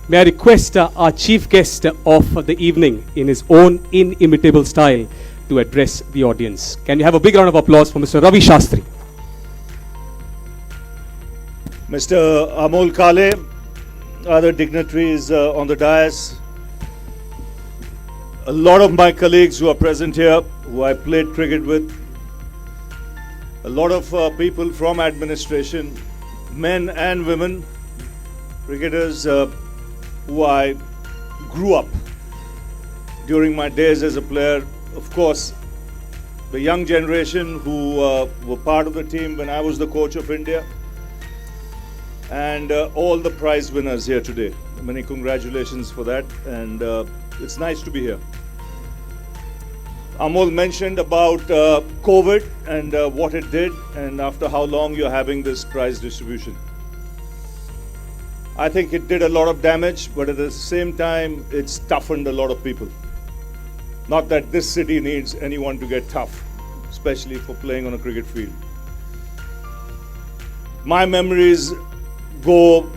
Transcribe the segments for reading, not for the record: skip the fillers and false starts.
May I request our chief guest of the evening in his own inimitable style to address the audience. Can you have a big round of applause for Mr. Ravi Shastri? Mr. Amol Kale, other dignitaries on the dais, a lot of my colleagues who are present here, who I played cricket with, a lot of people from administration, men and women, cricketers who I grew up during my days as a player. Of course, the young generation who were part of the team when I was the coach of India, and all the prize winners here today. Many congratulations for that, and it's nice to be here. Amol mentioned about COVID and what it did, and after how long you're having this prize distribution. I think it did a lot of damage, but at the same time, it's toughened a lot of people. Not that this city needs anyone to get tough, especially for playing on a cricket field. My memories go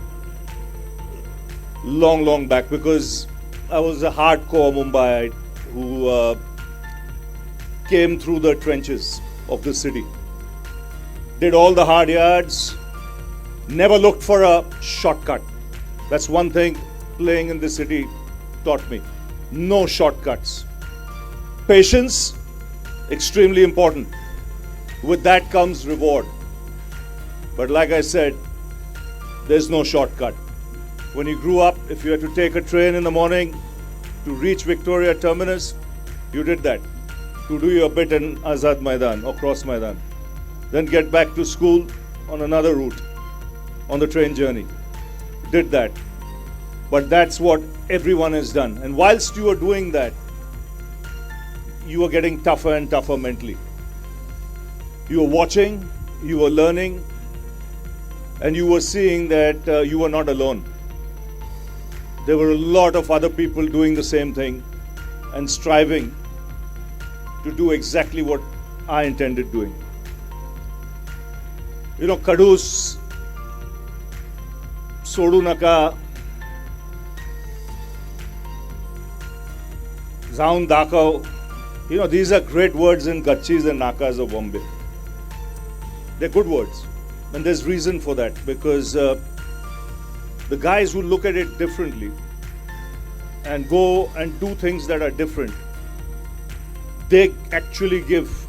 long back, because I was a hardcore Mumbai who came through the trenches of the city. Did all the hard yards, never looked for a shortcut. That's one thing playing in the city taught me. No shortcuts. Patience, extremely important. With that comes reward. But like I said, there's no shortcut. When you grew up, if you had to take a train in the morning to reach Victoria Terminus, you did that. To do your bit in Azad Maidan or Cross Maidan. Then get back to school on another route, on the train journey. Did that. But that's what everyone has done. And whilst you were doing that, you were getting tougher and tougher mentally. You were watching, you were learning, and you were seeing that you were not alone. There were a lot of other people doing the same thing and striving to do exactly what I intended doing. You know, Kadus, Sodu Naka, Zaun Dakao, you know, these are great words in Gachis and Nakas of Bombay. They're good words. And there's reason for that, because the guys who look at it differently and go and do things that are different, they actually give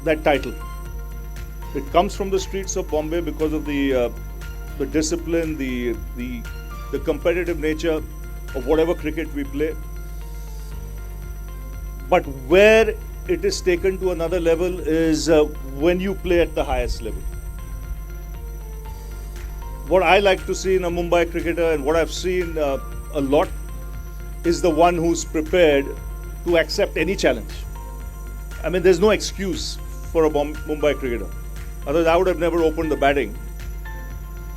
that title. It comes from the streets of Bombay because of the discipline, the competitive nature of whatever cricket we play. But where it is taken to another level is when you play at the highest level. What I like to see in a Mumbai cricketer, and what I've seen a lot, is the one who's prepared to accept any challenge. I mean, there's no excuse for a Mumbai cricketer. Otherwise, I would have never opened the batting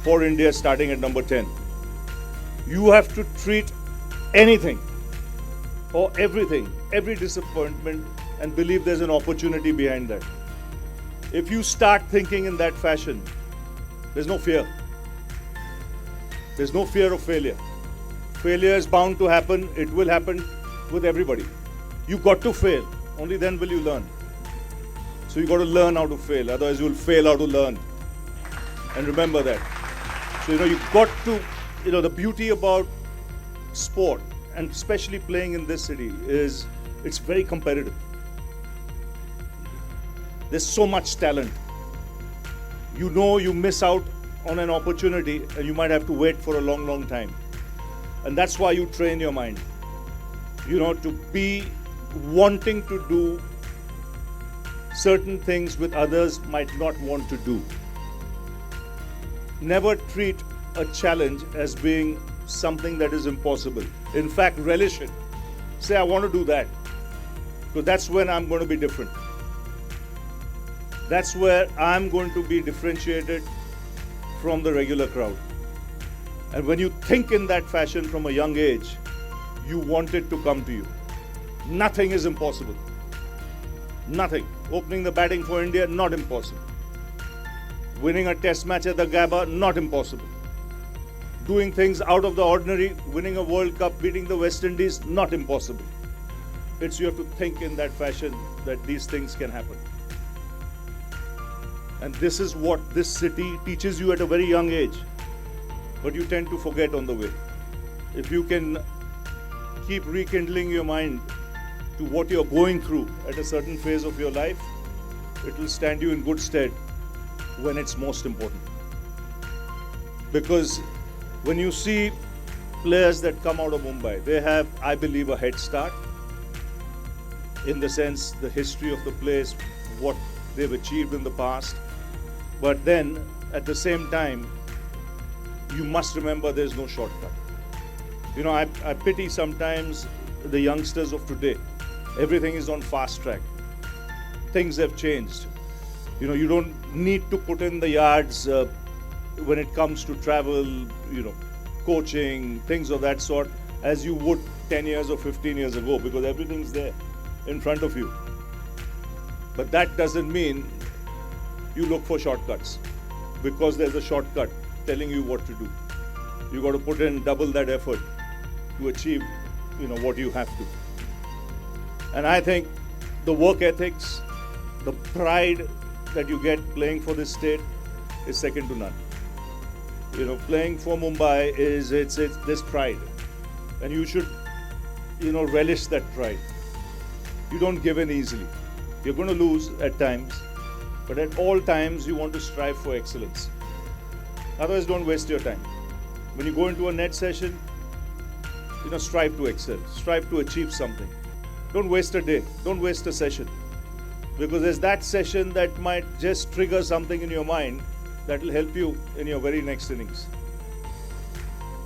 for India starting at number 10. You have to treat anything or everything, every disappointment, and believe there's an opportunity behind that. If you start thinking in that fashion, there's no fear. There's no fear of failure. Failure is bound to happen. It will happen with everybody. You got to fail. Only then will you learn. So you got to learn how to fail. Otherwise, you will fail how to learn. And remember that. So, you've got to, the beauty about sport, and especially playing in this city, is it's very competitive. There's so much talent. You miss out on an opportunity and you might have to wait for a long time. And that's why you train your mind, to be wanting to do certain things with others might not want to do. Never treat a challenge as being something that is impossible. In fact, relish it. Say, I want to do that, because that's when I'm going to be different. That's where I'm going to be differentiated from the regular crowd. And when you think in that fashion from a young age, you want it to come to you. Nothing is impossible. Nothing. Opening the batting for India, not impossible. Winning a test match at the Gabba, not impossible. doing things out of the ordinary, winning a World Cup, beating the West Indies, not impossible. It's you have to think in that fashion that these things can happen. And this is what this city teaches you at a very young age. But you tend to forget on the way. If you can keep rekindling your mind to what you're going through at a certain phase of your life, it will stand you in good stead when it's most important. Because when you see players that come out of Mumbai, they have, I believe, a head start in the sense the history of the place, what they've achieved in the past. But then at the same time, you must remember there's no shortcut. You know, I pity sometimes the youngsters of today. Everything is on fast track. Things have changed. You know, you don't need to put in the yards when it comes to travel, you know, coaching, things of that sort, as you would 10 years or 15 years ago, because everything's there in front of you. But that doesn't mean you look for shortcuts, because there's a shortcut telling you what to do. You got to put in double that effort to achieve, you know, what you have to. And I think the work ethics, the pride that you get playing for this state is second to none. You know, playing for Mumbai is it's this pride, and you should, you know, relish that pride. You don't give in easily. You're going to lose at times, but at all times you want to strive for excellence. Otherwise, don't waste your time. When you go into a net session, you know, strive to excel, strive to achieve something. Don't waste a day, don't waste a session, because there's that session that might just trigger something in your mind that will help you in your very next innings.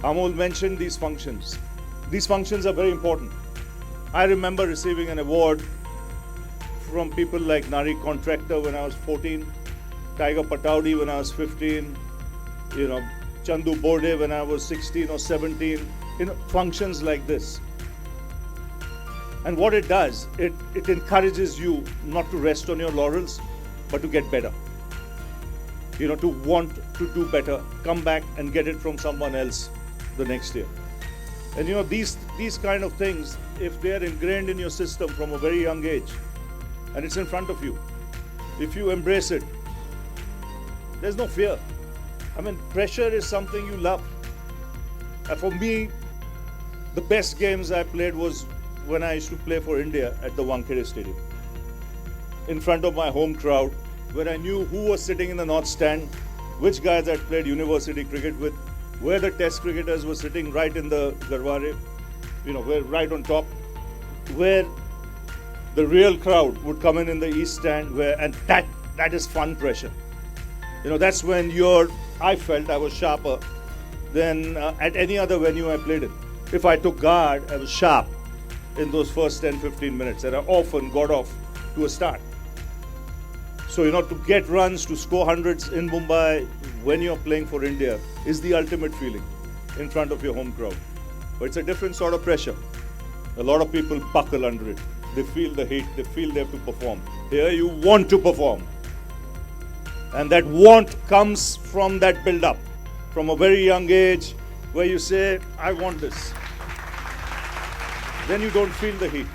Amol mentioned these functions. These functions are very important. I remember receiving an award from people like Nari Contractor when I was 14, Tiger Pataudi when I was 15, you know, Chandu Borde when I was 16 or 17, you know, functions like this. And what it does, it encourages you not to rest on your laurels, but to get better. You know, to want to do better, come back and get it from someone else the next year. And you know, these kind of things, if they are ingrained in your system from a very young age, and it's in front of you, if you embrace it, there's no fear. I mean, pressure is something you love. For me, the best games I played was when I used to play for India at the Wankhede Stadium, in front of my home crowd, where I knew who was sitting in the north stand, which guys I'd played university cricket with, where the test cricketers were sitting right in the Garware, you know, where right on top, where the real crowd would come in the east stand, and that is fun pressure. You know, that's when I felt I was sharper than at any other venue I played in. If I took guard, I was sharp in those first 10-15 minutes, and I often got off to a start. So, you know, to get runs, to score hundreds in Mumbai when you're playing for India is the ultimate feeling in front of your home crowd. But it's a different sort of pressure. A lot of people buckle under it. They feel the heat, they feel they have to perform. Here you want to perform. And that want comes from that build-up, from a very young age, where you say, I want this. Then you don't feel the heat.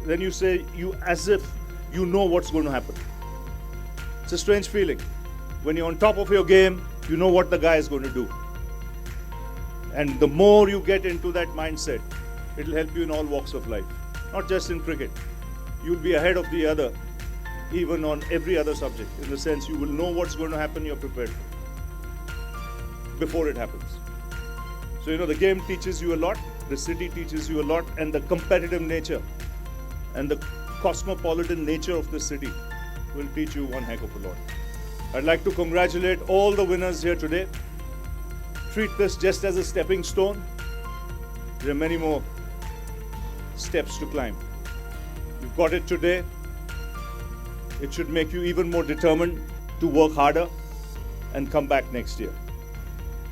Then you say, as if you know what's going to happen. It's a strange feeling. When you're on top of your game, you know what the guy is going to do. And the more you get into that mindset, it'll help you in all walks of life. Not just in cricket. You'll be ahead of the other, even on every other subject. In the sense, you will know what's going to happen, you're prepared for before it happens. So, you know, the game teaches you a lot, the city teaches you a lot, and the competitive nature and the cosmopolitan nature of the city will teach you one heck of a lot. I'd like to congratulate all the winners here today. Treat this just as a stepping stone. There are many more steps to climb. You've got it today. It should make you even more determined to work harder and come back next year.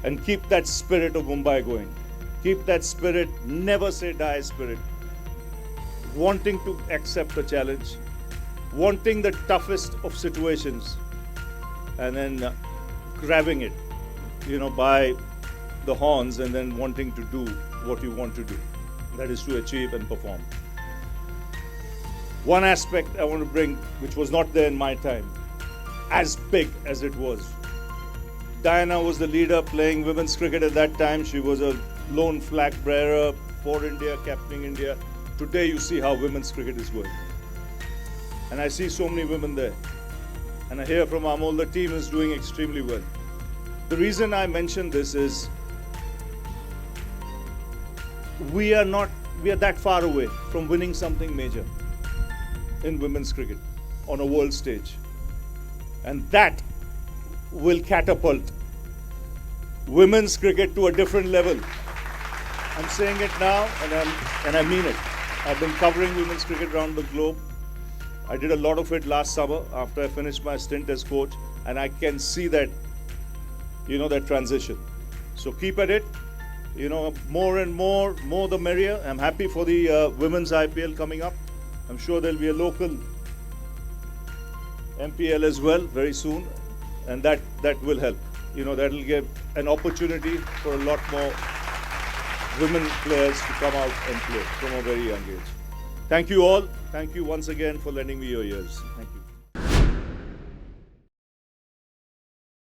And keep that spirit of Mumbai going. Keep that spirit, never say die spirit. Wanting to accept a challenge, wanting the toughest of situations, and then grabbing it, you know, by the horns and then wanting to do what you want to do. That is to achieve and perform. One aspect I want to bring, which was not there in my time, as big as it was. Diana was the leader playing women's cricket at that time. She was a lone flag bearer for India, captaining India. Today you see how women's cricket is going. And I see so many women there. And I hear from Amol, the team is doing extremely well. The reason I mention this is we are that far away from winning something major in women's cricket on a world stage. And that will catapult women's cricket to a different level. I'm saying it now and I mean it. I've been covering women's cricket around the globe. I did a lot of it last summer after I finished my stint as coach, and I can see that, that transition. So keep at it. More and more the merrier. I'm happy for the women's IPL coming up. I'm sure there'll be a local MPL as well very soon, and that will help. That'll give an opportunity for a lot more women players to come out and play from a very young age. Thank you all. Thank you once again for lending me your ears. Thank you.